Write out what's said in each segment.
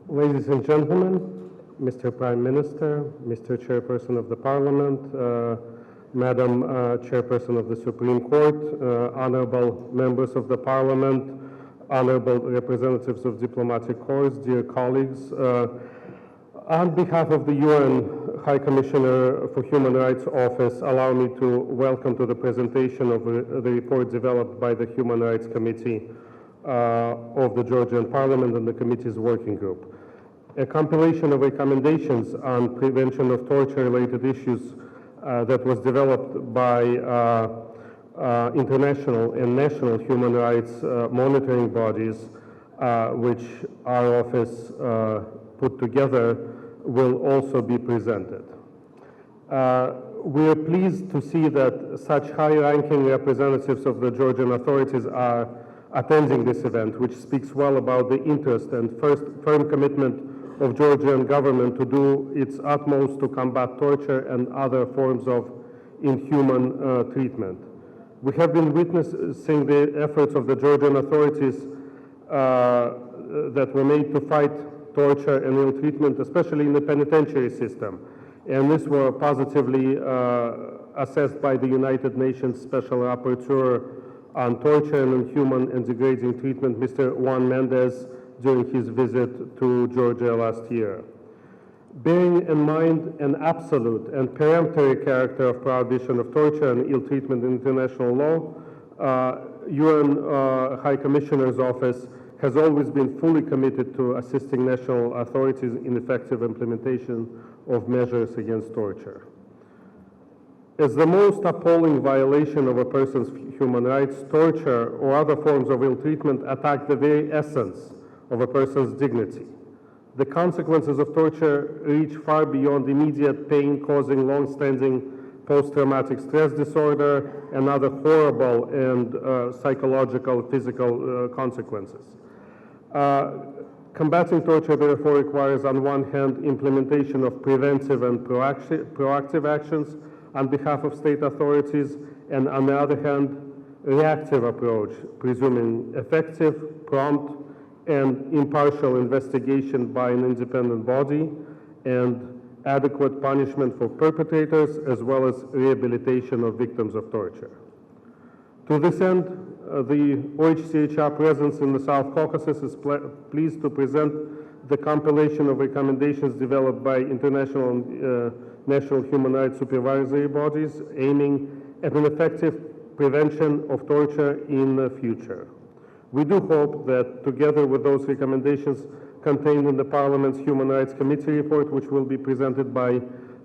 Ladies and gentlemen, Mr. Prime Minister, Mr. Chairperson of the Parliament, Madam Chairperson of the Supreme Court, honorable members of the Parliament, honorable representatives of diplomatic corps, dear colleagues, on behalf of the UN High Commissioner for Human Rights Office, allow me to welcome to the presentation of the report developed by the Human Rights Committee of the Georgian Parliament and the committee's working group. A compilation of recommendations on prevention of torture-related issues that was developed by international and national human rights monitoring bodies, which our office put together, will also be presented. We are pleased to see that such high-ranking representatives of the Georgian authorities are attending this event, which speaks well about the interest and firm commitment of Georgian government to do its utmost to combat torture and other forms of inhuman treatment. We have been witnessing the efforts of the Georgian authorities that were made to fight torture and ill treatment, especially in the penitentiary system. And this were positively assessed by the United Nations Special Rapporteur on torture and inhuman and degrading treatment, Mr. Juan Mendez, during his visit to Georgia last year. Bearing in mind an absolute and peremptory character of prohibition of torture and ill treatment in international law, UN High Commissioner's Office has always been fully committed to assisting national authorities in effective implementation of measures against torture. As the most appalling violation of a person's human rights, torture or other forms of ill treatment attack the very essence of a person's dignity. The consequences of torture reach far beyond immediate pain, causing long-standing post-traumatic stress disorder and other horrible and psychological, physical consequences. Combating torture, therefore, requires, on one hand, implementation of preventive and proactive actions on behalf of state authorities, and on the other hand, reactive approach, presuming effective, prompt, and impartial investigation by an independent body and adequate punishment for perpetrators, as well as rehabilitation of victims of torture. To this end, the OHCHR presence in the South Caucasus is pleased to present the compilation of recommendations developed by international and national human rights supervisory bodies aiming at an effective prevention of torture in the future. We do hope that, together with those recommendations contained in the Parliament's Human Rights Committee report, which will be presented by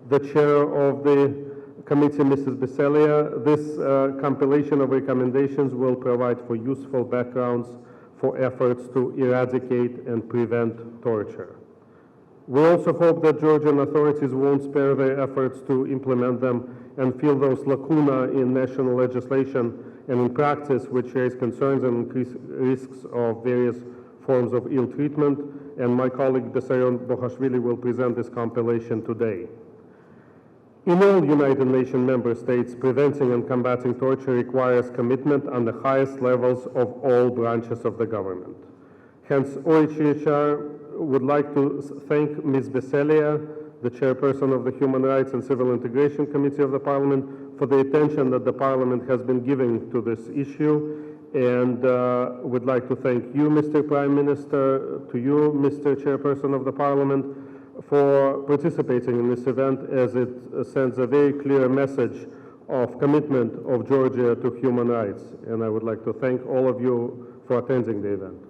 the chair of the committee, Mrs. Beselia, this compilation of recommendations will provide for useful backgrounds for efforts to eradicate and prevent torture. We also hope that Georgian authorities won't spare their efforts to implement them and fill those lacunae in national legislation and in practice which raise concerns and increase risks of various forms of ill treatment, and my colleague Desayon Bohashvili will present this compilation today. In all United Nations member states, preventing and combating torture requires commitment on the highest levels of all branches of the government. Hence, OHCHR would like to thank Ms. Beselia, the chairperson of the Human Rights and Civil Integration Committee of the Parliament, for the attention that the Parliament has been giving to this issue, and would like to thank you, Mr. Prime Minister, to you, Mr. Chairperson of the Parliament, for participating in this event, as it sends a very clear message of commitment of Georgia to human rights. And I would like to thank all of you for attending the event.